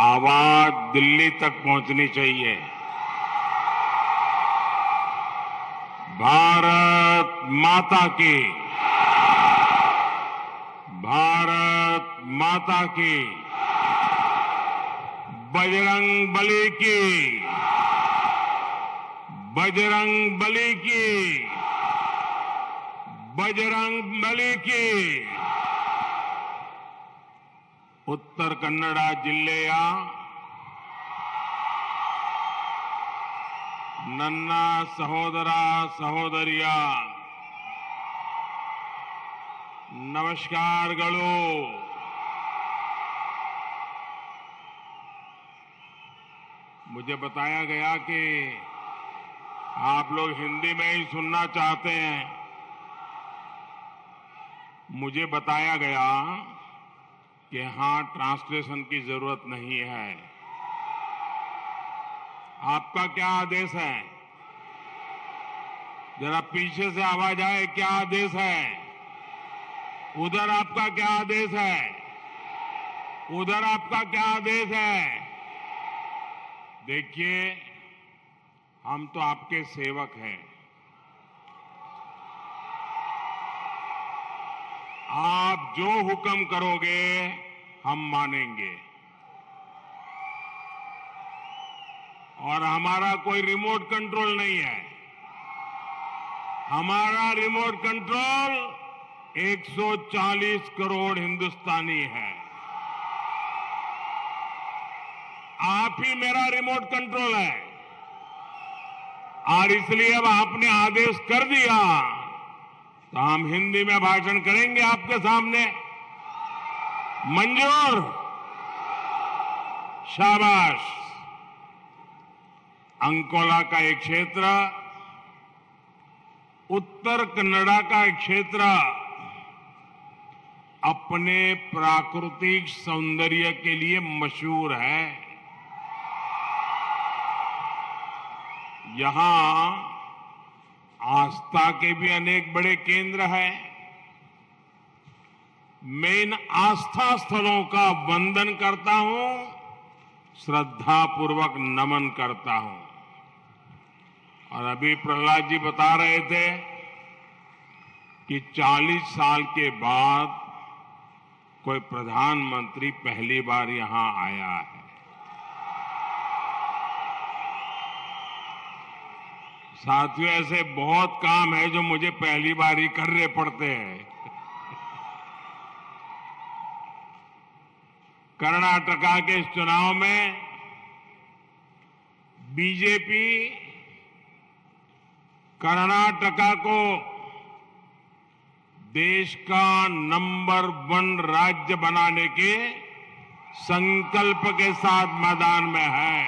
आवाज दिल्ली तक पहुंचनी चाहिए। भारत माता की, भारत माता की, बजरंग बली की, बजरंग बली की, बजरंग बली की। उत्तर कन्नड़ा जिल्ಲೆಯ ನನ್ನ ಸಹೋದರ ಸಹೋದರಿಯ ನಮಸ್कारಗಳು। मुझे बताया गया कि आप लोग हिंदी में ही सुनना चाहते हैं। मुझे बताया गया कि यहां ट्रांसलेशन की जरूरत नहीं है। आपका क्या आदेश है? जरा पीछे से आवाज आए, क्या आदेश है? उधर आपका क्या आदेश है? उधर आपका क्या आदेश है? देखिए, हम तो आपके सेवक हैं। आप जो हुक्म करोगे हम मानेंगे। और हमारा कोई रिमोट कंट्रोल नहीं है। हमारा रिमोट कंट्रोल 140 करोड़ हिंदुस्तानी है। आप ही मेरा रिमोट कंट्रोल है। और इसलिए अब आपने आदेश कर दिया तो हम हिंदी में भाषण करेंगे आपके सामने। मंजूर? शाबाश। अंकोला का एक क्षेत्र, उत्तर कन्नड़ा का एक क्षेत्र अपने प्राकृतिक सौंदर्य के लिए मशहूर है। यहां आस्था के भी अनेक बड़े केंद्र हैं। मैं इन आस्था स्थलों का वंदन करता हूं, श्रद्धापूर्वक नमन करता हूं। और अभी प्रहलाद जी बता रहे थे कि 40 साल के बाद कोई प्रधानमंत्री पहली बार यहां आया है। साथियों, ऐसे बहुत काम है जो मुझे पहली बार ही करने पड़ते हैं। कर्नाटका के इस चुनाव में बीजेपी कर्नाटका को देश का नंबर 1 राज्य बनाने के संकल्प के साथ मैदान में है।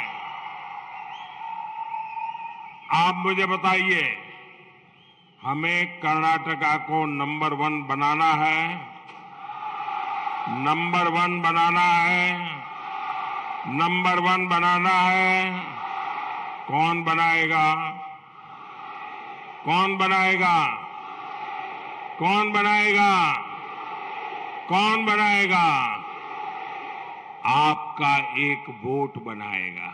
आप मुझे बताइए, हमें कर्नाटका को नंबर 1 बनाना है। नंबर 1 बनाना है। नंबर 1 बनाना है। कौन बनाएगा? कौन बनाएगा? कौन बनाएगा? कौन बनाएगा? आपका एक वोट बनाएगा।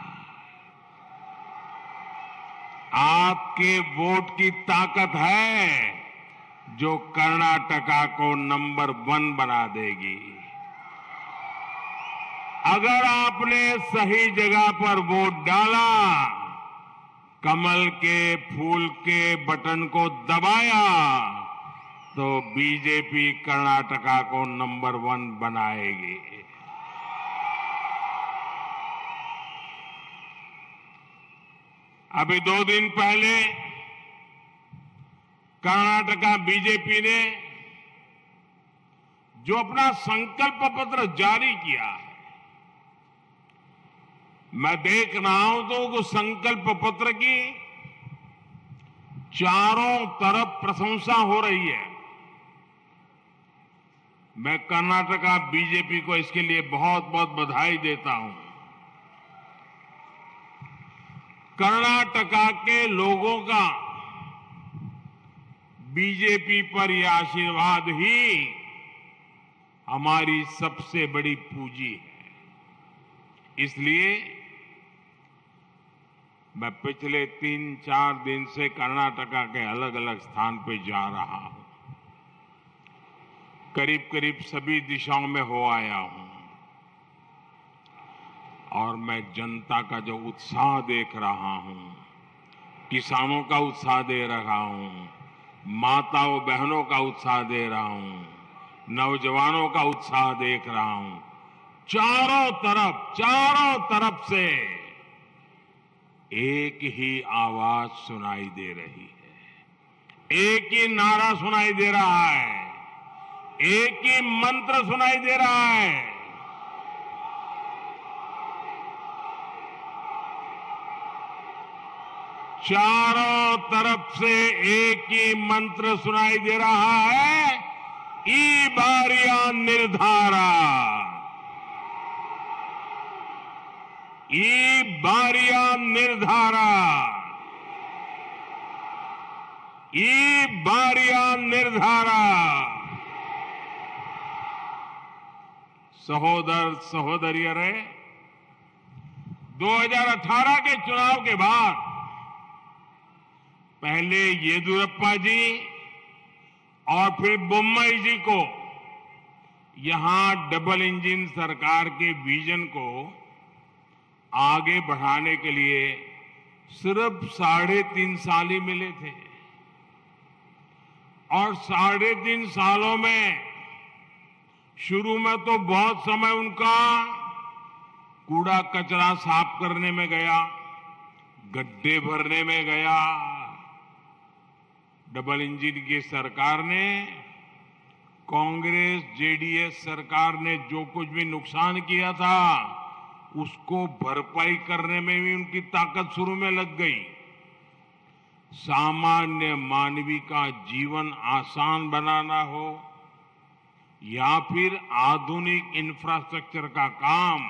आपके वोट की ताकत है जो कर्नाटका को नंबर 1 बना देगी। अगर आपने सही जगह पर वोट डाला, कमल के फूल के बटन को दबाया, तो बीजेपी कर्नाटका को नंबर 1 बनाएगी। अभी 2 दिन पहले कर्नाटका बीजेपी ने जो अपना संकल्प पत्र जारी किया है, मैं देख रहा हूं तो उस संकल्प पत्र की चारों तरफ प्रशंसा हो रही है। मैं कर्नाटका बीजेपी को इसके लिए बहुत बहुत बधाई देता हूं। कर्नाटका के लोगों का बीजेपी पर यह आशीर्वाद ही हमारी सबसे बड़ी पूंजी है। इसलिए मैं पिछले 3-4 दिन से कर्नाटका के अलग अलग स्थान पे जा रहा हूं। करीब करीब सभी दिशाओं में हो आया हूं और मैं जनता का जो उत्साह देख रहा हूं, किसानों का उत्साह दे रहा हूं, माताओं बहनों का उत्साह दे रहा हूं, नौजवानों का उत्साह देख रहा हूं। चारों तरफ से एक ही आवाज सुनाई दे रही है, एक ही नारा सुनाई दे रहा है, एक ही मंत्र सुनाई दे रहा है। चारों तरफ से एक ही मंत्र सुनाई दे रहा है, ई बारिया निर्धारा, ई बारिया निर्धारा, ई बारिया निर्धारा। सहोदर सहोदरियों, 2018 के चुनाव के बाद पहले येदियुरप्पा जी और फिर बोम्मई जी को यहां डबल इंजन सरकार के विजन को आगे बढ़ाने के लिए सिर्फ 3.5 साल ही मिले थे और 3.5 सालों में शुरू में तो बहुत समय उनका कूड़ा कचरा साफ करने में गया, गड्ढे भरने में गया। डबल इंजन की सरकार ने, कांग्रेस जेडीएस सरकार ने जो कुछ भी नुकसान किया था उसको भरपाई करने में भी उनकी ताकत शुरू में लग गई। सामान्य मानवी का जीवन आसान बनाना हो या फिर आधुनिक इंफ्रास्ट्रक्चर का काम,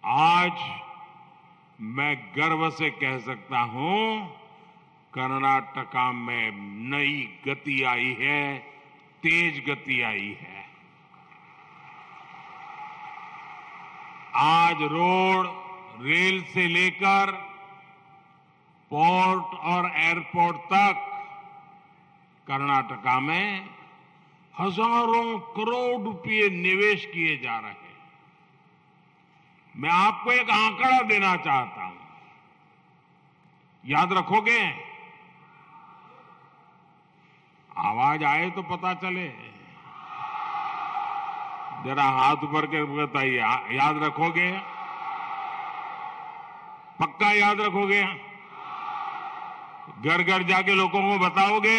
आज मैं गर्व से कह सकता हूं कर्नाटका में नई गति आई है, तेज गति आई है। आज रोड, रेल से लेकर पोर्ट और एयरपोर्ट तक कर्नाटका में हजारों करोड़ रुपए निवेश किए जा रहे हैं। मैं आपको एक आंकड़ा देना चाहता हूं, याद रखोगे? आवाज आए तो पता चले। जरा हाथ ऊपर कर बताइए, याद रखोगे? पक्का याद रखोगे? घर घर जाके लोगों को बताओगे?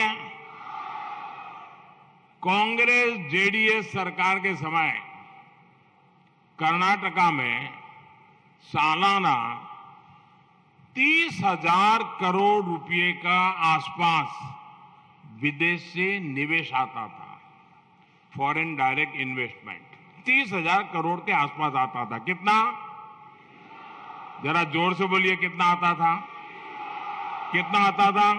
कांग्रेस जेडीएस सरकार के समय कर्नाटका में सालाना 30,000 करोड़ रुपए का आसपास विदेश से निवेश आता था। फॉरेन डायरेक्ट इन्वेस्टमेंट 30,000 करोड़ के आसपास आता था। कितना? जरा जोर से बोलिए, कितना आता था? कितना आता था?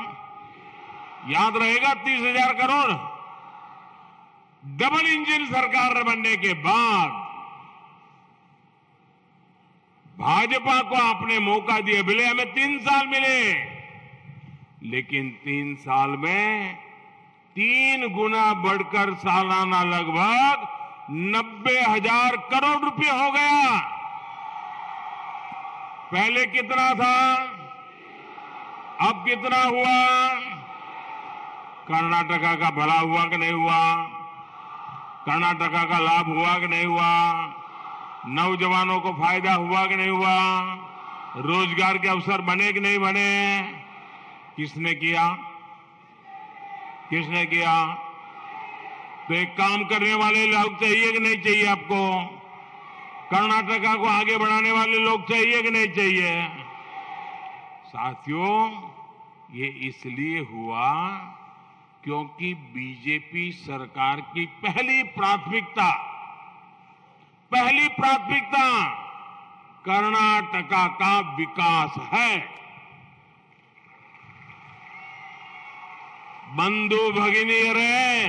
याद रहेगा? 30,000 करोड़। डबल इंजन सरकार बनने के बाद भाजपा को आपने मौका दिया, बोले हमें 3 साल मिले, लेकिन 3 साल में 3 गुना बढ़कर सालाना लगभग 90,000 करोड़ रुपए हो गया। पहले कितना था, अब कितना हुआ? कर्नाटका का भला हुआ कि नहीं हुआ? कर्नाटका का लाभ हुआ कि नहीं हुआ? नौजवानों को फायदा हुआ कि नहीं हुआ? रोजगार के अवसर बने कि नहीं बने? किसने किया? किसने किया? तो एक काम करने वाले लोग चाहिए कि नहीं चाहिए आपको? कर्नाटका को आगे बढ़ाने वाले लोग चाहिए कि नहीं चाहिए? साथियों, ये इसलिए हुआ क्योंकि बीजेपी सरकार की पहली प्राथमिकता कर्नाटका का विकास है। बंधु भगिनीयरे,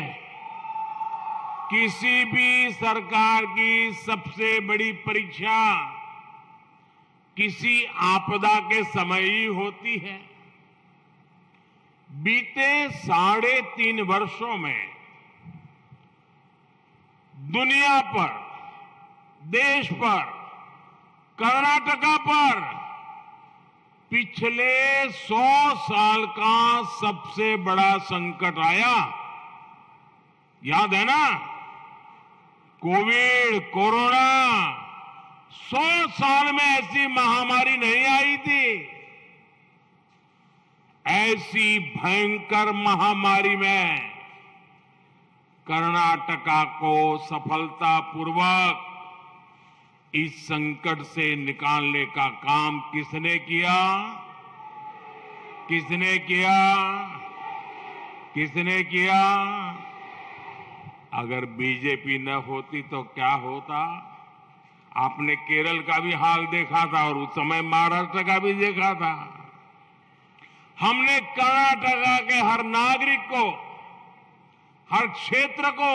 किसी भी सरकार की सबसे बड़ी परीक्षा किसी आपदा के समय ही होती है। बीते 3.5 वर्षों में दुनिया पर, देश पर, कर्नाटका पर पिछले 100 साल का सबसे बड़ा संकट आया। याद है ना? कोरोना 100 साल में ऐसी महामारी नहीं आई थी। ऐसी भयंकर महामारी में कर्नाटका को सफलतापूर्वक इस संकट से निकालने का काम किसने किया? किसने किया? किसने किया? अगर बीजेपी न होती तो क्या होता? आपने केरल का भी हाल देखा था और उस समय महाराष्ट्र का भी देखा था। हमने कर्नाटका के हर नागरिक को, हर क्षेत्र को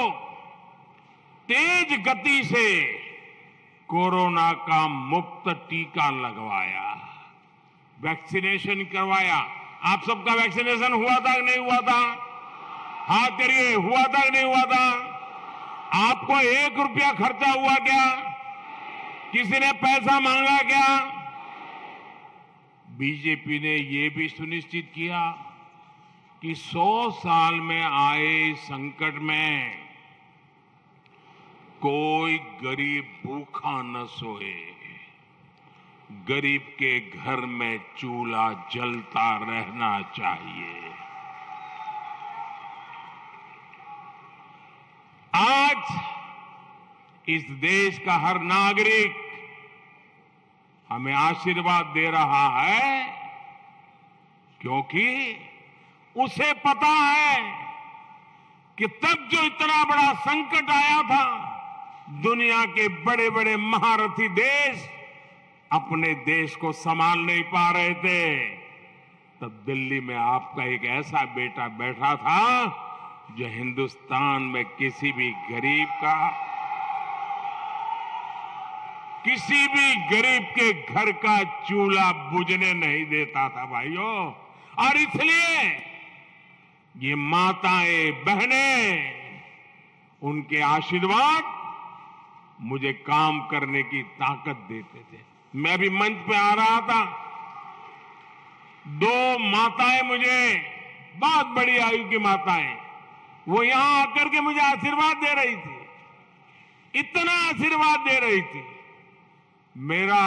तेज गति से कोरोना का मुफ्त टीका लगवाया, वैक्सीनेशन करवाया। आप सबका वैक्सीनेशन हुआ था कि नहीं हुआ था? हाथ करिए, हुआ था कि नहीं हुआ था? आपको 1 रुपया खर्चा हुआ क्या? किसी ने पैसा मांगा क्या? बीजेपी ने ये भी सुनिश्चित किया कि 100 साल में आए संकट में कोई गरीब भूखा न सोए, गरीब के घर में चूल्हा जलता रहना चाहिए। आज इस देश का हर नागरिक हमें आशीर्वाद दे रहा है क्योंकि उसे पता है कि तब जो इतना बड़ा संकट आया था, दुनिया के बड़े बड़े महारथी देश अपने देश को संभाल नहीं पा रहे थे। तब दिल्ली में आपका एक ऐसा बेटा बैठा था जो हिंदुस्तान में किसी भी गरीब के घर का चूल्हा बुझने नहीं देता था भाइयों। और इसलिए ये माताएं, बहनें, उनके आशीर्वाद मुझे काम करने की ताकत देते थे। मैं अभी मंच पे आ रहा था, 2 माताएं मुझे, बहुत बड़ी आयु की माताएं, वो यहां आकर के मुझे आशीर्वाद दे रही थी। इतना आशीर्वाद दे रही थी, मेरा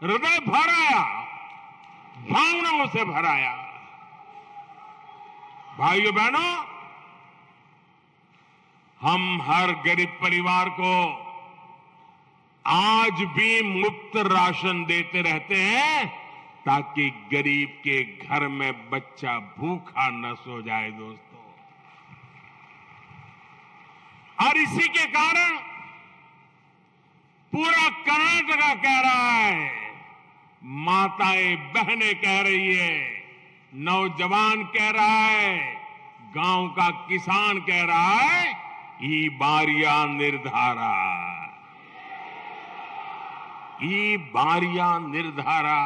हृदय भर आया, भावनाओं से भर आया। भाइयों बहनों, हम हर गरीब परिवार को आज भी मुफ्त राशन देते रहते हैं ताकि गरीब के घर में बच्चा भूखा न सो जाए दोस्तों। और इसी के कारण पूरा कर्नाटका कह रहा है, माताएं बहनें कह रही है, नौजवान कह रहा है, गांव का किसान कह रहा है, ई बारिया निर्धारा, ई बारिया निर्धारा।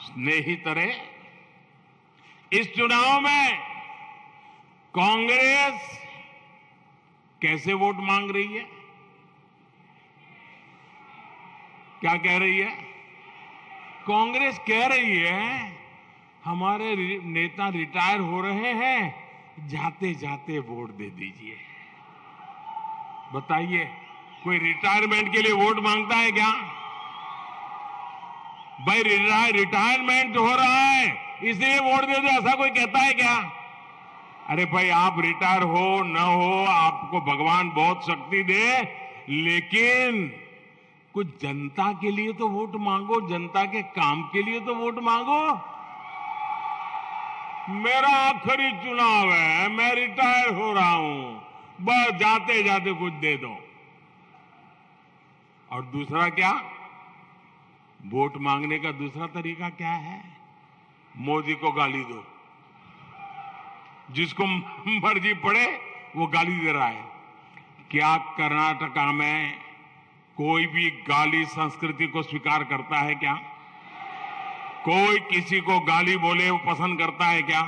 स्नेहितरे, इस चुनाव में कांग्रेस कैसे वोट मांग रही है? क्या कह रही है? कांग्रेस कह रही है हमारे नेता रिटायर हो रहे हैं, जाते जाते वोट दे दीजिए। बताइए, कोई रिटायरमेंट के लिए वोट मांगता है क्या? भाई रिटायरमेंट हो रहा है इसलिए वोट दे दो, ऐसा कोई कहता है क्या? अरे भाई, आप रिटायर हो न हो, आपको भगवान बहुत शक्ति दे, लेकिन कुछ जनता के लिए तो वोट मांगो, जनता के काम के लिए तो वोट मांगो। मेरा आखिरी चुनाव है, मैं रिटायर हो रहा हूं, बस जाते जाते कुछ दे दो। और दूसरा क्या? वोट मांगने का दूसरा तरीका क्या है? मोदी को गाली दो। जिसको मर्जी पड़े वो गाली दे रहा है। क्या कर्नाटका में कोई भी गाली संस्कृति को स्वीकार करता है क्या? कोई किसी को गाली बोले वो पसंद करता है क्या?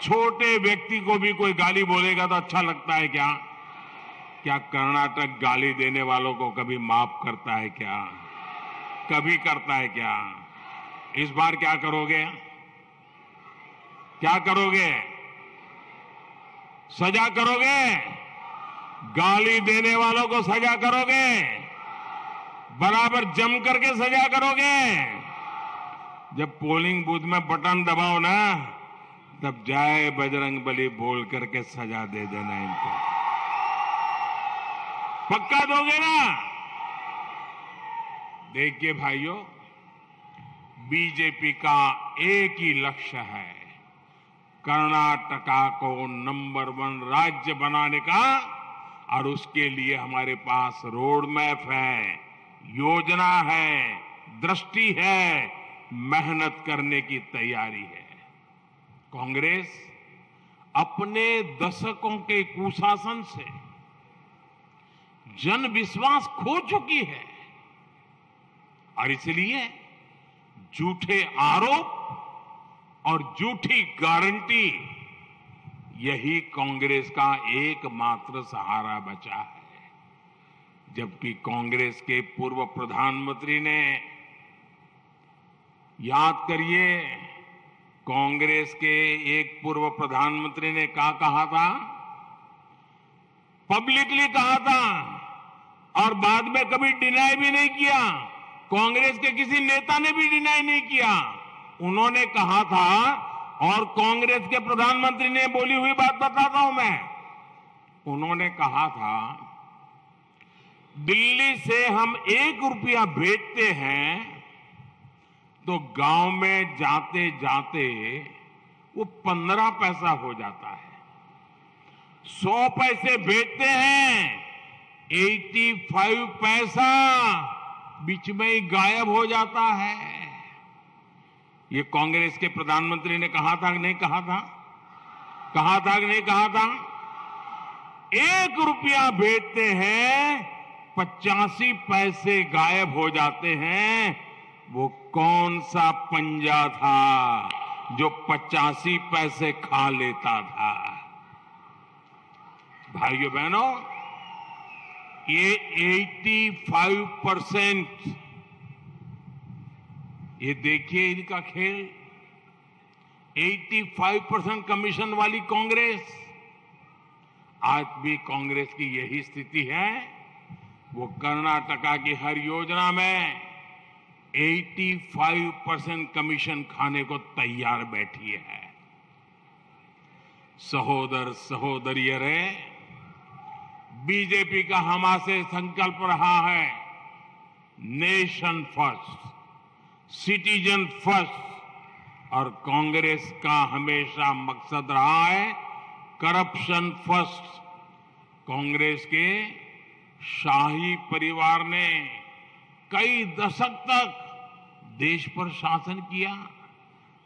छोटे व्यक्ति को भी कोई गाली बोलेगा तो अच्छा लगता है क्या? क्या कर्नाटक गाली देने वालों को कभी माफ करता है क्या? कभी करता है क्या? इस बार क्या करोगे? क्या करोगे? सजा करोगे? गाली देने वालों को सजा करोगे? बराबर जम करके सजा करोगे? जब पोलिंग बूथ में बटन दबाओ ना, तब जय बजरंगबली बोल करके सजा दे देना इनको। पक्का दोगे ना? देखिए भाइयों, बीजेपी का एक ही लक्ष्य है, कर्नाटका को नंबर 1 राज्य बनाने का। और उसके लिए हमारे पास रोड मैप है, योजना है, दृष्टि है, मेहनत करने की तैयारी है। कांग्रेस अपने दशकों के कुशासन से जन विश्वास खो चुकी है और इसलिए झूठे आरोप और झूठी गारंटी, यही कांग्रेस का एकमात्र सहारा बचा है। जबकि कांग्रेस के पूर्व प्रधानमंत्री ने, याद करिए, कांग्रेस के एक पूर्व प्रधानमंत्री ने क्या कहा था? पब्लिकली कहा था और बाद में कभी डिनाई भी नहीं किया। कांग्रेस के किसी नेता ने भी डिनाई नहीं किया। उन्होंने कहा था, और कांग्रेस के प्रधानमंत्री ने बोली हुई बात बताता हूं मैं। उन्होंने कहा था, दिल्ली से हम 1 रुपया भेजते हैं तो गांव में जाते जाते वो 15 पैसा हो जाता है। 100 पैसे भेजते हैं, 85 पैसा बीच में ही गायब हो जाता है। ये कांग्रेस के प्रधानमंत्री ने कहा था कि नहीं कहा था? कहा था कि नहीं कहा था? 1 रुपया भेजते हैं, 85 पैसे गायब हो जाते हैं। वो कौन सा पंजा था जो 85 पैसे खा लेता था? भाइयों बहनों, ये 85%, ये देखिए इनका खेल। 85% कमीशन वाली कांग्रेस, आज भी कांग्रेस की यही स्थिति है। वो कर्नाटका की हर योजना में 85% कमीशन खाने को तैयार बैठी है। सहोदर सहोदरियों रे, बीजेपी का हमारे संकल्प रहा है नेशन फर्स्ट, सिटीजन फर्स्ट, और कांग्रेस का हमेशा मकसद रहा है करप्शन फर्स्ट। कांग्रेस के शाही परिवार ने कई दशक तक देश पर शासन किया,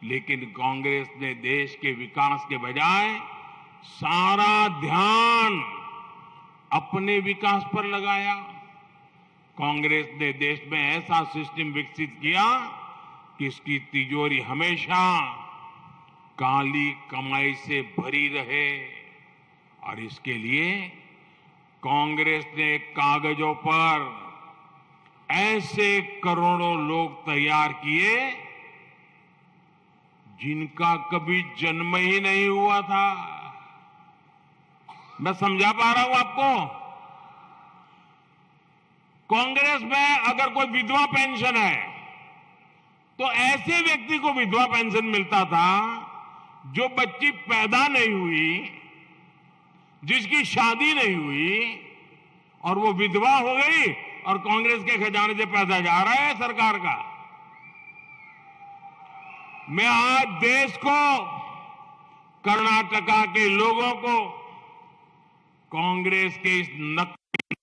लेकिन कांग्रेस ने देश के विकास के बजाय सारा ध्यान अपने विकास पर लगाया। कांग्रेस ने देश में ऐसा सिस्टम विकसित किया कि इसकी तिजोरी हमेशा काली कमाई से भरी रहे, और इसके लिए कांग्रेस ने कागजों पर ऐसे करोड़ों लोग तैयार किए जिनका कभी जन्म ही नहीं हुआ था। मैं समझा पा रहा हूं आपको? कांग्रेस में अगर कोई विधवा पेंशन है तो ऐसे व्यक्ति को विधवा पेंशन मिलता था जो बच्ची पैदा नहीं हुई, जिसकी शादी नहीं हुई, और वो विधवा हो गई और कांग्रेस के खजाने से पैसा जा रहा है सरकार का। मैं आज देश को, कर्नाटका के लोगों को कांग्रेस के इस नकली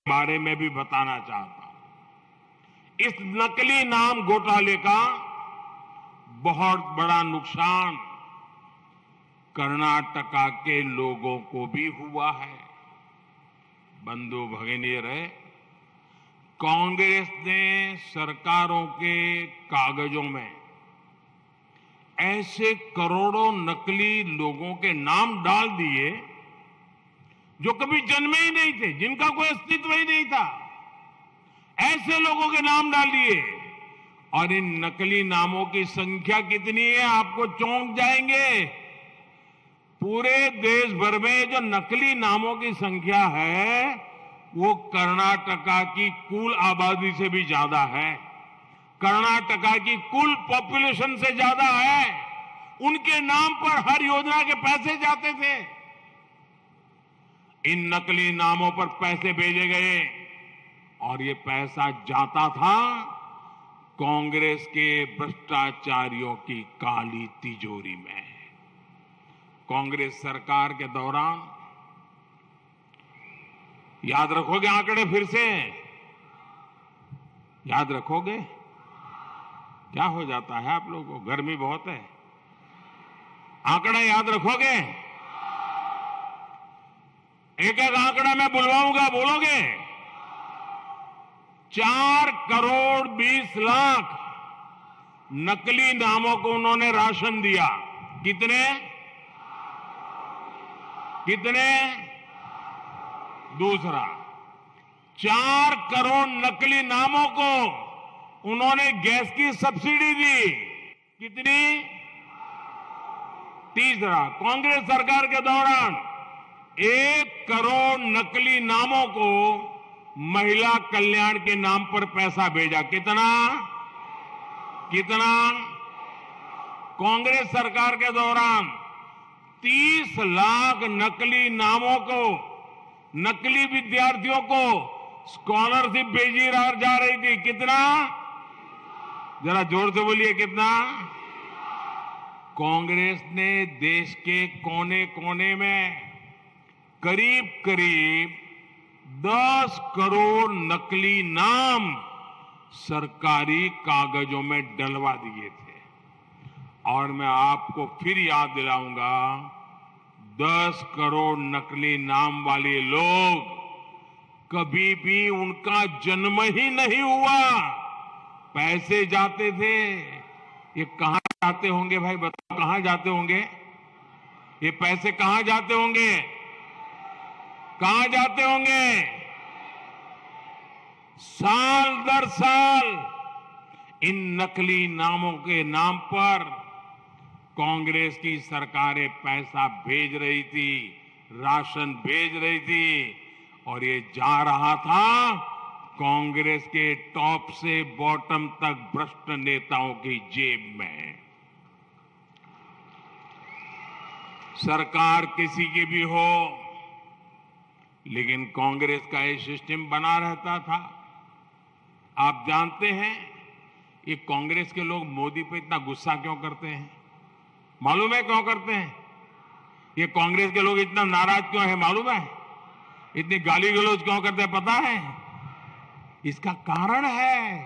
बारे में भी बताना चाहता हूं। इस नकली नाम घोटाले का बहुत बड़ा नुकसान कर्नाटका के लोगों को भी हुआ है। बंधु भगिनी रहे, कांग्रेस ने सरकारों के कागजों में ऐसे करोड़ों नकली लोगों के नाम डाल दिए जो कभी जन्मे ही नहीं थे, जिनका कोई अस्तित्व ही नहीं था। ऐसे लोगों के नाम डाल दिए, और इन नकली नामों की संख्या कितनी है आपको चौंक जाएंगे। पूरे देश भर में जो नकली नामों की संख्या है वो कर्नाटका की कुल आबादी से भी ज्यादा है, कर्नाटका की कुल पॉपुलेशन से ज्यादा है। उनके नाम पर हर योजना के पैसे जाते थे। इन नकली नामों पर पैसे भेजे गए और ये पैसा जाता था कांग्रेस के भ्रष्टाचारियों की काली तिजोरी में। कांग्रेस सरकार के दौरान, याद रखोगे आंकड़े, फिर से याद रखोगे? क्या हो जाता है आप लोगों को? गर्मी बहुत है। आंकड़ा याद रखोगे? एक एक आंकड़ा मैं बुलवाऊंगा, बोलोगे? 4 करोड़ 20 लाख नकली नामों को उन्होंने राशन दिया। कितने? दूसरा, 4 करोड़ नकली नामों को उन्होंने गैस की सब्सिडी दी। कितनी? तीसरा, कांग्रेस सरकार के दौरान 1 करोड़ नकली नामों को महिला कल्याण के नाम पर पैसा भेजा। कितना? कांग्रेस सरकार के दौरान 30 लाख नकली नामों को, नकली विद्यार्थियों को स्कॉलरशिप भेजी जा रही थी। कितना? जरा जोर से बोलिए, कितना? कांग्रेस ने देश के कोने कोने में करीब करीब 10 करोड़ नकली नाम सरकारी कागजों में डलवा दिए थे। और मैं आपको फिर याद दिलाऊंगा, 10 करोड़ नकली नाम वाले लोग कभी भी उनका जन्म ही नहीं हुआ, पैसे जाते थे। ये कहां जाते होंगे भाई? बताओ, कहां जाते होंगे ये पैसे? कहां जाते होंगे? कहां जाते होंगे? साल दर साल इन नकली नामों के नाम पर कांग्रेस की सरकारें पैसा भेज रही थी, राशन भेज रही थी, और ये जा रहा था कांग्रेस के टॉप से बॉटम तक भ्रष्ट नेताओं की जेब में। सरकार किसी की भी हो, लेकिन कांग्रेस का ये सिस्टम बना रहता था। आप जानते हैं ये कांग्रेस के लोग मोदी पे इतना गुस्सा क्यों करते हैं? मालूम है क्यों करते हैं? ये कांग्रेस के लोग इतना नाराज क्यों है? मालूम है? इतनी गाली गलौज क्यों करते हैं? पता है? इसका कारण है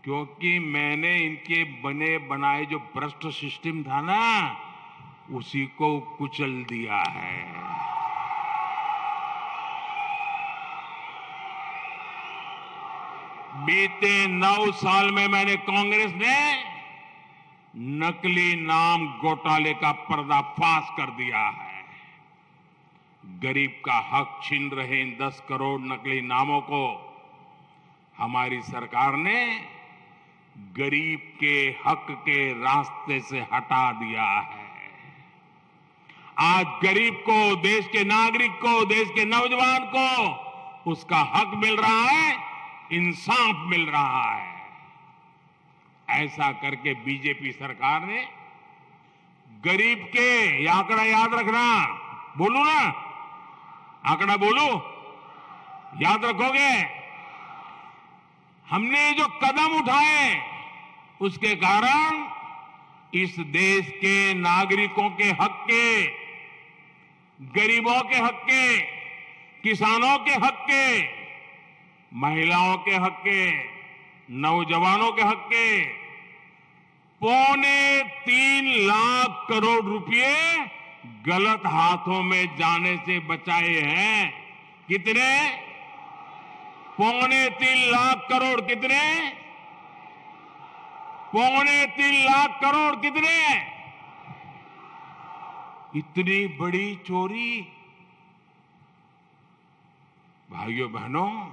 क्योंकि मैंने इनके बने बनाए जो भ्रष्ट सिस्टम था ना, उसी को कुचल दिया है। बीते 9 साल में मैंने कांग्रेस ने नकली नाम घोटाले का पर्दाफाश कर दिया है। गरीब का हक छीन रहे इन 10 करोड़ नकली नामों को हमारी सरकार ने गरीब के हक के रास्ते से हटा दिया है। आज गरीब को, देश के नागरिक को, देश के नौजवान को उसका हक मिल रहा है, इंसाफ मिल रहा है। ऐसा करके बीजेपी सरकार ने गरीब के, ये आंकड़ा याद रखना, बोलू ना, आंकड़ा बोलू, याद रखोगे? हमने जो कदम उठाए उसके कारण इस देश के नागरिकों के हक के, गरीबों के हक के, किसानों के हक के, महिलाओं के हक के, नौजवानों के हक के ₹3,50,000 रुपए गलत हाथों में जाने से बचाए हैं। कितने? ₹3,50,000 कितने? ₹3,50,000 कितने? इतनी बड़ी चोरी। भाइयों बहनों,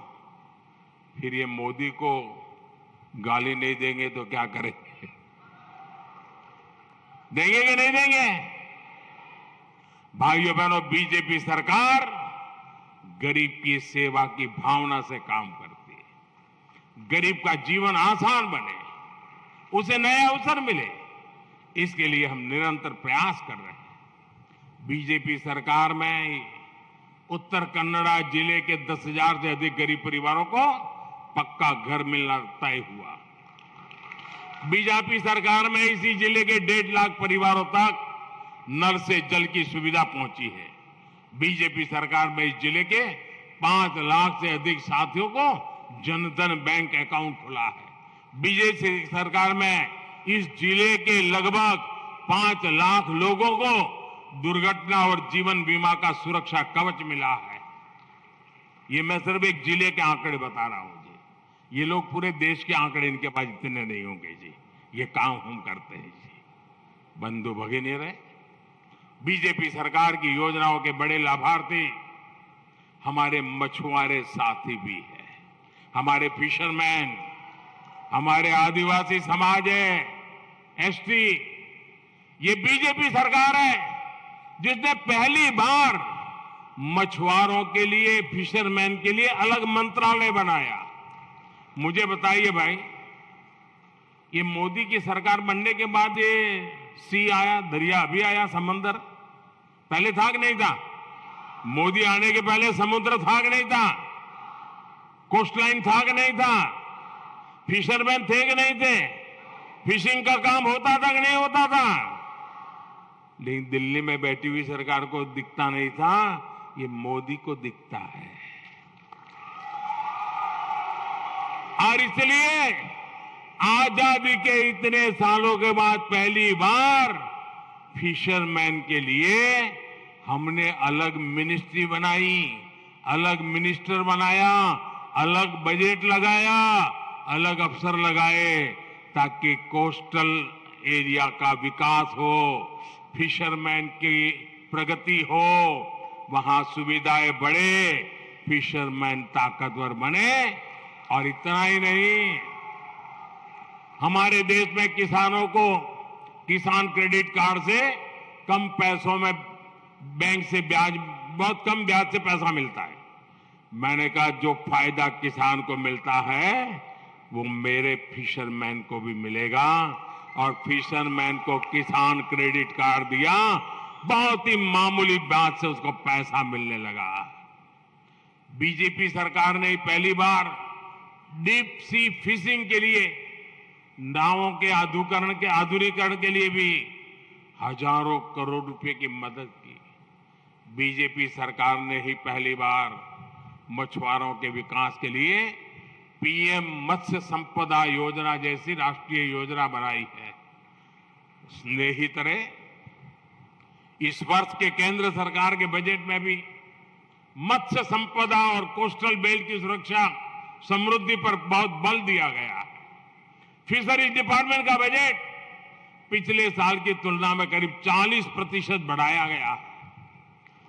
फिर ये मोदी को गाली नहीं देंगे तो क्या करेंगे? देंगे कि नहीं देंगे? भाइयों बहनों, बीजेपी सरकार गरीब की सेवा की भावना से काम करती है। गरीब का जीवन आसान बने, उसे नया अवसर मिले, इसके लिए हम निरंतर प्रयास कर रहे हैं। बीजेपी सरकार में उत्तर कन्नड़ा जिले के 10,000 से अधिक गरीब परिवारों को पक्का घर मिलना तय हुआ। बीजेपी सरकार में इसी जिले के 1.5 लाख परिवारों तक नल से जल की सुविधा पहुंची है। बीजेपी सरकार में इस जिले के 5 लाख से अधिक साथियों को जनधन बैंक अकाउंट खुला है। बीजेपी सरकार में इस जिले के लगभग 5 लाख लोगों को दुर्घटना और जीवन बीमा का सुरक्षा कवच मिला है। ये मैं सिर्फ एक जिले के आंकड़े बता रहा हूं जी। ये लोग पूरे देश के आंकड़े, इनके पास इतने नहीं होंगे जी। ये काम हम करते हैं जी। बंधु भगिनी रहे, बीजेपी सरकार की योजनाओं के बड़े लाभार्थी हमारे मछुआरे साथी भी हैं, हमारे फिशरमैन, हमारे आदिवासी समाज है, एसटी। ये बीजेपी सरकार है जिसने पहली बार मछुआरों के लिए, फिशरमैन के लिए अलग मंत्रालय बनाया। मुझे बताइए भाई, ये मोदी की सरकार बनने के बाद ये सी आया, दरिया अभी आया, समंदर पहले था कि नहीं था? मोदी आने के पहले समुद्र था कि नहीं था? कोस्टलाइन था कि नहीं था? फिशरमैन थे कि नहीं थे? फिशिंग का काम होता था कि नहीं होता था? लेकिन दिल्ली में बैठी हुई सरकार को दिखता नहीं था, ये मोदी को दिखता है। और इसलिए आजादी के इतने सालों के बाद पहली बार फिशरमैन के लिए हमने अलग मिनिस्ट्री बनाई, अलग मिनिस्टर बनाया, अलग बजट लगाया, अलग अफसर लगाए, ताकि कोस्टल एरिया का विकास हो, फिशरमैन की प्रगति हो, वहां सुविधाएं बढ़े, फिशरमैन ताकतवर बने। और इतना ही नहीं, हमारे देश में किसानों को किसान क्रेडिट कार्ड से कम पैसों में बैंक से ब्याज, बहुत कम ब्याज से पैसा मिलता है। मैंने कहा जो फायदा किसान को मिलता है वो मेरे फिशरमैन को भी मिलेगा। और फिशरमैन को किसान क्रेडिट कार्ड दिया, बहुत ही मामूली ब्याज से उसको पैसा मिलने लगा। बीजेपी सरकार ने पहली बार डीप सी फिशिंग के लिए, नावों के आधुनिकीकरण के लिए भी हजारों करोड़ रुपए की मदद की। बीजेपी सरकार ने ही पहली बार मछुआरों के विकास के लिए पीएम मत्स्य संपदा योजना जैसी राष्ट्रीय योजना बनाई है। स्नेही तरह इस वर्ष के केंद्र सरकार के बजट में भी मत्स्य संपदा और कोस्टल बेल्ट की सुरक्षा, समृद्धि पर बहुत बल दिया गया है। फिशरीज डिपार्टमेंट का बजट पिछले साल की तुलना में करीब 40% बढ़ाया गया है।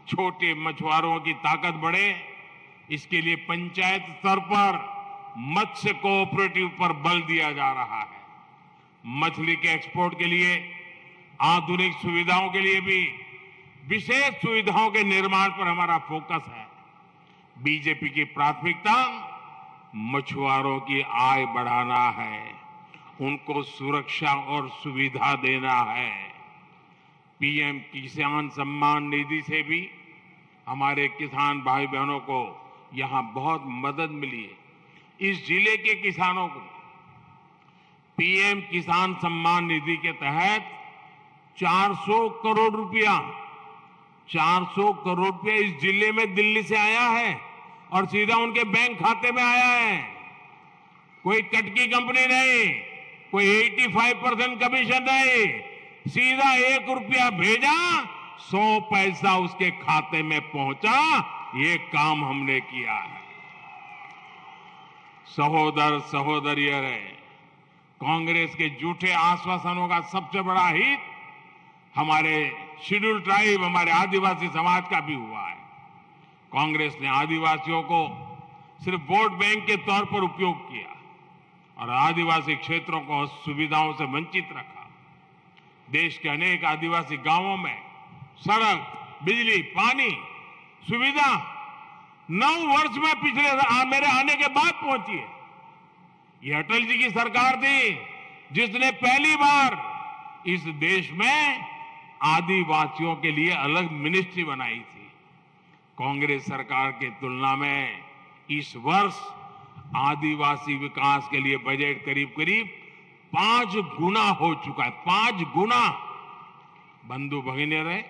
छोटे मछुआरों की ताकत बढ़े, इसके लिए पंचायत स्तर पर मत्स्य कोऑपरेटिव पर बल दिया जा रहा है। मछली के एक्सपोर्ट के लिए, आधुनिक सुविधाओं के लिए भी विशेष सुविधाओं के निर्माण पर हमारा फोकस है। बीजेपी की प्राथमिकता मछुआरों की आय बढ़ाना है, उनको सुरक्षा और सुविधा देना है। पीएम किसान सम्मान निधि से भी हमारे किसान भाई बहनों को यहां बहुत मदद मिली है। इस जिले के किसानों को पीएम किसान सम्मान निधि के तहत 400 करोड़ रुपया इस जिले में दिल्ली से आया है और सीधा उनके बैंक खाते में आया है। कोई कट की कंपनी नहीं, कोई 85% कमीशन नहीं, सीधा 1 रुपया भेजा, 100 पैसा उसके खाते में पहुंचा। ये काम हमने किया है। सहोदर सहोदरियों, कांग्रेस के झूठे आश्वासनों का सबसे बड़ा हित हमारे शेड्यूल ट्राइब, हमारे आदिवासी समाज का भी हुआ है। कांग्रेस ने आदिवासियों को सिर्फ वोट बैंक के तौर पर उपयोग किया और आदिवासी क्षेत्रों को सुविधाओं से वंचित रखा। देश के अनेक आदिवासी गांवों में सड़क, बिजली, पानी सुविधा 9 वर्ष में पिछले मेरे आने के बाद पहुंची है। ये अटल जी की सरकार थी जिसने पहली बार इस देश में आदिवासियों के लिए अलग मिनिस्ट्री बनाई थी। कांग्रेस सरकार की तुलना में इस वर्ष आदिवासी विकास के लिए बजट करीब करीब 5 गुना हो चुका है। 5 गुना। बंधु भगिनी,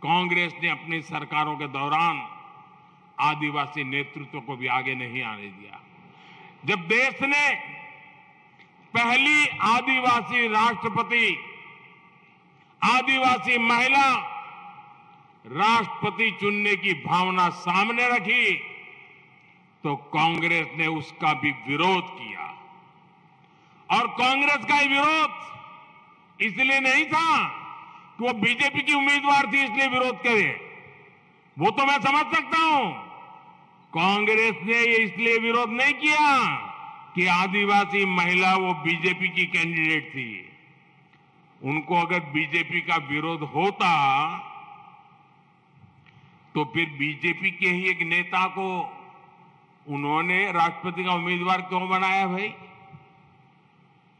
कांग्रेस ने अपनी सरकारों के दौरान आदिवासी नेतृत्व को भी आगे नहीं आने दिया। जब देश ने पहली आदिवासी राष्ट्रपति, आदिवासी महिला राष्ट्रपति चुनने की भावना सामने रखी तो कांग्रेस ने उसका भी विरोध किया। और कांग्रेस का ये विरोध इसलिए नहीं था कि वो बीजेपी की उम्मीदवार थी इसलिए विरोध करे, वो तो मैं समझ सकता हूं। कांग्रेस ने ये इसलिए विरोध नहीं किया कि आदिवासी महिला वो बीजेपी की कैंडिडेट थी। उनको अगर बीजेपी का विरोध होता तो फिर बीजेपी के ही एक नेता को उन्होंने राष्ट्रपति का उम्मीदवार क्यों बनाया भाई?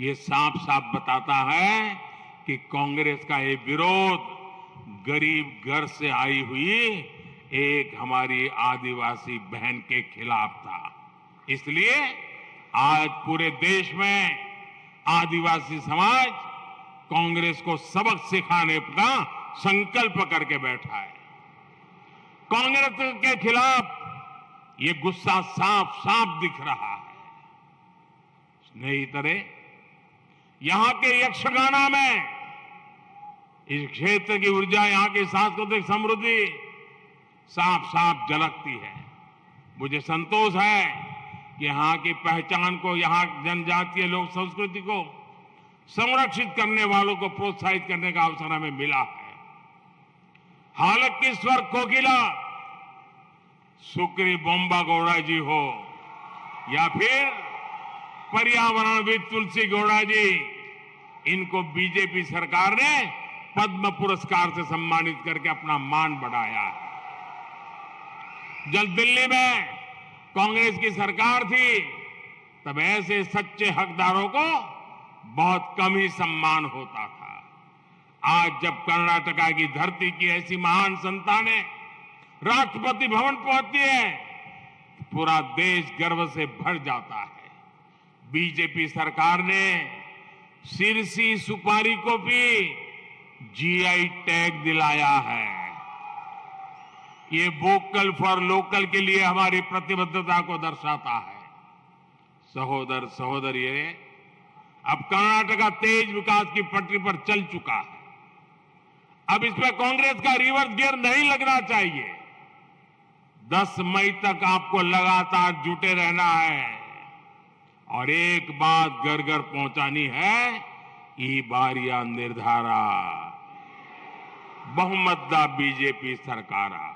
ये साफ साफ बताता है कि कांग्रेस का ये विरोध गरीब घर से आई हुई एक हमारी आदिवासी बहन के खिलाफ था। इसलिए आज पूरे देश में आदिवासी समाज कांग्रेस को सबक सिखाने का संकल्प करके बैठा है। कांग्रेस के खिलाफ ये गुस्सा साफ साफ दिख रहा है। स्नेहितरे, यहां के यक्षगाना में इस क्षेत्र की ऊर्जा, यहां की सांस्कृतिक समृद्धि साफ साफ झलकती है। मुझे संतोष है कि यहां की पहचान को, यहां जनजातीय लोक संस्कृति को संरक्षित करने वालों को प्रोत्साहित करने का अवसर हमें मिला है। हालक की स्वर कोकिला सुक्री बोम्बा गौड़ा जी हो या फिर पर्यावरणविद तुलसी गौड़ा जी, इनको बीजेपी सरकार ने पद्म पुरस्कार से सम्मानित करके अपना मान बढ़ाया है। जब दिल्ली में कांग्रेस की सरकार थी तब ऐसे सच्चे हकदारों को बहुत कम ही सम्मान होता था। आज जब कर्नाटका की धरती की ऐसी महान संतानें राष्ट्रपति भवन पहुंचती है तो पूरा देश गर्व से भर जाता है। बीजेपी सरकार ने सिरसी सुपारी को भी जीआई टैग दिलाया है। ये वोकल फॉर लोकल के लिए हमारी प्रतिबद्धता को दर्शाता है। सहोदर सहोदरिये, अब कर्नाटका तेज विकास की पटरी पर चल चुका है। अब इसमें कांग्रेस का रिवर्स गियर नहीं लगना चाहिए। 10 मई तक आपको लगातार जुटे रहना है और एक बात घर घर पहुंचानी है, ई बारिया निर्धारा बहुमतदा बीजेपी सरकारा।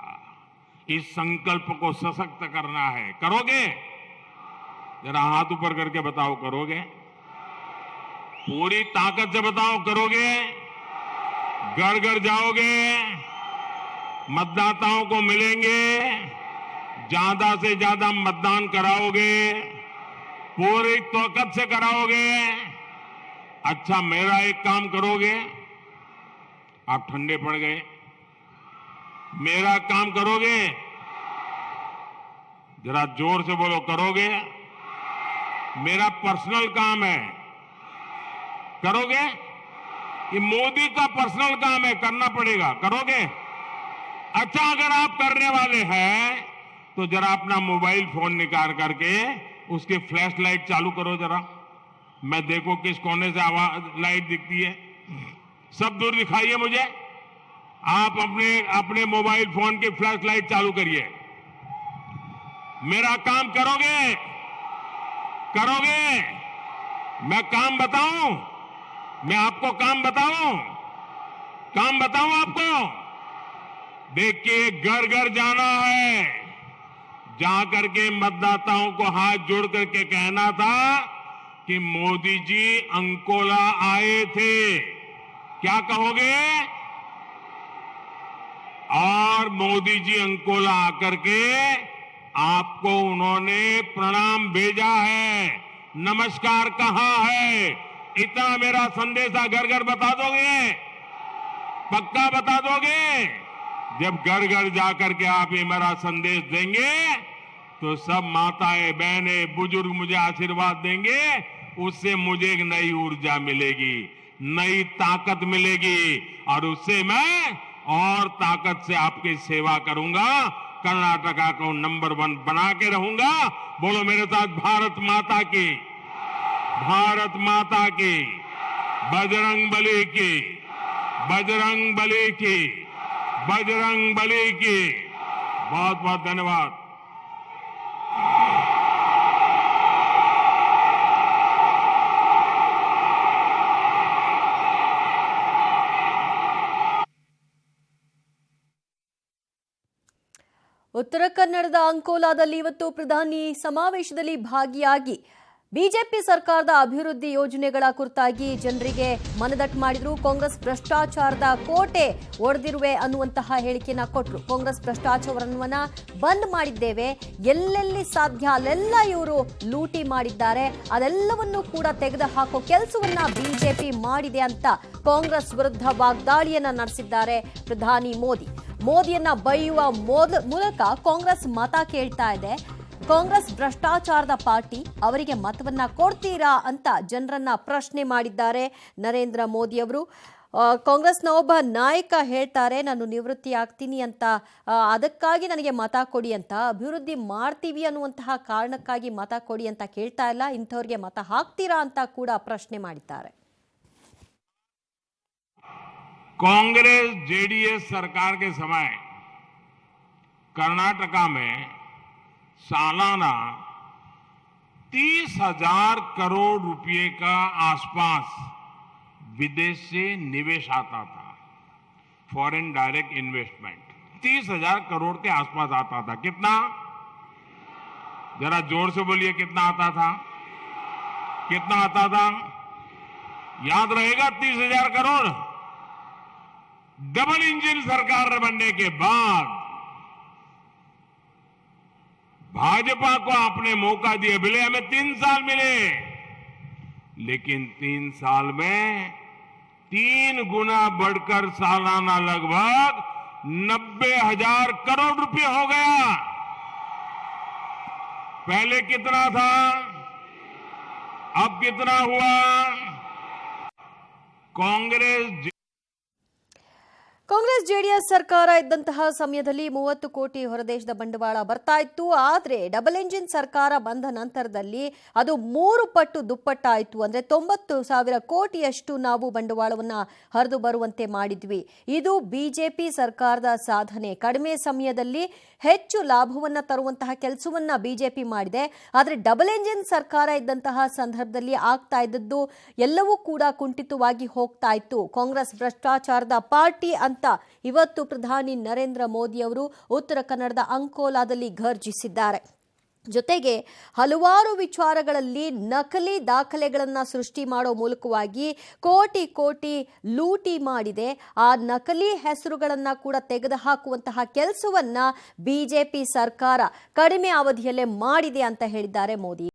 इस संकल्प को सशक्त करना है। करोगे? जरा हाथ ऊपर करके बताओ, करोगे? पूरी ताकत से बताओ, करोगे? घर घर जाओगे, मतदाताओं को मिलेंगे, ज्यादा से ज्यादा मतदान कराओगे, पूरी ताकत से कराओगे। अच्छा, मेरा एक काम करोगे? आप ठंडे पड़ गए। मेरा काम करोगे? जरा जोर से बोलो, करोगे? मेरा पर्सनल काम है, करोगे? ये मोदी का पर्सनल काम है, करना पड़ेगा। करोगे? अच्छा, अगर आप करने वाले हैं तो जरा अपना मोबाइल फोन निकाल करके उसकी फ्लैश लाइट चालू करो जरा। मैं देखो किस कोने से आवाज लाइट दिखती है, सब दूर दिखाइए मुझे। आप अपने मोबाइल फोन की फ्लैश लाइट चालू करिए। मेरा काम करोगे? करोगे? मैं काम बताऊं? मैं आपको काम बताऊं? काम बताऊं आपको? देखिए, घर घर जाना है, जाकर के मतदाताओं को हाथ जोड़ करके कहना था कि मोदी जी अंकोला आए थे, क्या कहोगे? और मोदी जी अंकोला आकर के आपको उन्होंने प्रणाम भेजा है, नमस्कार कहा है। इतना मेरा संदेशा घर घर बता दोगे? पक्का बता दोगे? जब घर घर जाकर के आप ये मेरा संदेश देंगे तो सब माताएं, बहनें, बुजुर्ग मुझे आशीर्वाद देंगे, उससे मुझे एक नई ऊर्जा मिलेगी, नई ताकत मिलेगी, और उससे मैं और ताकत से आपकी सेवा करूंगा, कर्नाटका को नंबर 1 बना के रहूंगा। बोलो मेरे साथ, भारत माता की, भारत माता की, बजरंग बली की, बजरंग बली की, बजरंग बली की। बहुत बहुत धन्यवाद। ಉತ್ತರ ಕನ್ನಡದ ಅಂಕೋಲಾದಲ್ಲಿ ಇವತ್ತು ಪ್ರಧಾನಿ ಸಮಾವೇಶದಲ್ಲಿ ಭಾಗಿಯಾಗಿ ಬಿಜೆಪಿ ಸರ್ಕಾರದ ಅಭಿವೃದ್ಧಿ ಯೋಜನೆಗಳ ಕುರಿತಾಗಿ ಜನರಿಗೆ ಮನದಟ್ಟು ಮಾಡಿದ್ರು. ಕಾಂಗ್ರೆಸ್ ಭ್ರಷ್ಟಾಚಾರದ ಕೋಟೆ ಒಡೆದಿರುವೆ ಅನ್ನುವಂತಹ ಹೇಳಿಕೆಯನ್ನ ಕೊಟ್ಟರು. ಕಾಂಗ್ರೆಸ್ ಭ್ರಷ್ಟಾಚಾರವನ್ನ ಬಂದ್ ಮಾಡಿದ್ದೇವೆ, ಎಲ್ಲೆಲ್ಲಿ ಸಾಧ್ಯ ಅಲ್ಲೆಲ್ಲ ಇವರು ಲೂಟಿ ಮಾಡಿದ್ದಾರೆ, ಅದೆಲ್ಲವನ್ನೂ ಕೂಡ ತೆಗೆದುಹಾಕೋ ಕೆಲಸವನ್ನ ಬಿಜೆಪಿ ಮಾಡಿದೆ ಅಂತ ಕಾಂಗ್ರೆಸ್ ವಿರುದ್ಧ ವಾಗ್ದಾಳಿಯನ್ನ ನಡೆಸಿದ್ದಾರೆ ಪ್ರಧಾನಿ ಮೋದಿಯನ್ನ ಬೈಯುವ ಮೂಲಕ ಕಾಂಗ್ರೆಸ್ ಮತ ಕೇಳ್ತಾ ಇದೆ. ಕಾಂಗ್ರೆಸ್ ಭ್ರಷ್ಟಾಚಾರದ ಪಾರ್ಟಿ, ಅವರಿಗೆ ಮತವನ್ನ ಕೊಡ್ತೀರಾ ಅಂತ ಜನರನ್ನ ಪ್ರಶ್ನೆ ಮಾಡಿದ್ದಾರೆ ನರೇಂದ್ರ ಮೋದಿ ಅವರು. ಕಾಂಗ್ರೆಸ್ನ ಒಬ್ಬ ನಾಯಕ ಹೇಳ್ತಾರೆ, ನಾನು ನಿವೃತ್ತಿ ಆಗ್ತೀನಿ ಅಂತ, ಅದಕ್ಕಾಗಿ ನನಗೆ ಮತ ಕೊಡಿ ಅಂತ, ಅಭಿವೃದ್ಧಿ ಮಾಡ್ತೀವಿ ಅನ್ನುವಂತಹ ಕಾರಣಕ್ಕಾಗಿ ಮತ ಕೊಡಿ ಅಂತ ಕೇಳ್ತಾ ಇಲ್ಲ, ಇಂಥವ್ರಿಗೆ ಮತ ಹಾಕ್ತೀರಾ ಅಂತ ಕೂಡ ಪ್ರಶ್ನೆ ಮಾಡಿದ್ದಾರೆ. कांग्रेस जेडीएस सरकार के समय कर्नाटका में सालाना 30,000 करोड़ रुपए का आसपास विदेश से निवेश आता था, फॉरेन डायरेक्ट इन्वेस्टमेंट 30,000 करोड़ के आसपास आता था। कितना? जरा जोर से बोलिए, कितना आता था? कितना आता था? याद रहेगा? 30,000 करोड़। डबल इंजन सरकार बनने के बाद भाजपा को आपने मौका दिया, भले हमें 3 साल मिले, लेकिन 3 साल में 3 गुना बढ़कर सालाना लगभग 90,000 करोड़ रुपए हो गया। पहले कितना था, अब कितना हुआ? ಕಾಂಗ್ರೆಸ್ ಜೆಡಿಎಸ್ ಸರ್ಕಾರ ಇದ್ದಂತಹ ಸಮಯದಲ್ಲಿ 30 ಕೋಟಿ ಹೊರದೇಶದ ಬಂಡವಾಳ ಬರ್ತಾ ಇತ್ತು. ಆದರೆ ಡಬಲ್ ಎಂಜಿನ್ ಸರ್ಕಾರ ಬಂದ ನಂತರದಲ್ಲಿ ಅದು 3 ಪಟ್ಟು ದುಪ್ಪಟ್ಟಾಯಿತು. ಅಂದರೆ 90,000 ಕೋಟಿಯಷ್ಟು ನಾವು ಬಂಡವಾಳವನ್ನು ಹರಿದು ಬರುವಂತೆ ಮಾಡಿದ್ವಿ. ಇದು ಬಿಜೆಪಿ ಸರ್ಕಾರದ ಸಾಧನೆ. ಕಡಿಮೆ ಸಮಯದಲ್ಲಿ ಹೆಚ್ಚು ಲಾಭವನ್ನು ತರುವಂತಹ ಕೆಲಸವನ್ನ ಬಿಜೆಪಿ ಮಾಡಿದೆ. ಆದರೆ ಡಬಲ್ ಎಂಜಿನ್ ಸರ್ಕಾರ ಇದ್ದಂತಹ ಸಂದರ್ಭದಲ್ಲಿ ಆಗ್ತಾ ಇದ್ದದ್ದು ಎಲ್ಲವೂ ಕೂಡ ಕುಂಠಿತವಾಗಿ ಹೋಗ್ತಾ ಇತ್ತು. ಕಾಂಗ್ರೆಸ್ ಭ್ರಷ್ಟಾಚಾರದ ಪಾರ್ಟಿ ಅಂತ ಇವತ್ತು ಪ್ರಧಾನಿ ನರೇಂದ್ರ ಮೋದಿ ಅವರು ಉತ್ತರ ಕನ್ನಡದ ಅಂಕೋಲಾದಲ್ಲಿ ಘರ್ಜಿಸಿದ್ದಾರೆ. ಜೊತೆಗೆ ಹಲವಾರು ವಿಚಾರಗಳಲ್ಲಿ ನಕಲಿ ದಾಖಲೆಗಳನ್ನು ಸೃಷ್ಟಿ ಮಾಡೋ ಮೂಲಕವಾಗಿ ಕೋಟಿ ಕೋಟಿ ಲೂಟಿ ಮಾಡಿದೆ. ಆ ನಕಲಿ ಹೆಸರುಗಳನ್ನು ಕೂಡ ತೆಗೆದುಹಾಕುವಂತಹ ಕೆಲಸವನ್ನ ಬಿಜೆಪಿ ಸರ್ಕಾರ ಕಡಿಮೆ ಅವಧಿಯಲ್ಲೇ ಮಾಡಿದೆ ಅಂತ ಹೇಳಿದ್ದಾರೆ ಮೋದಿ.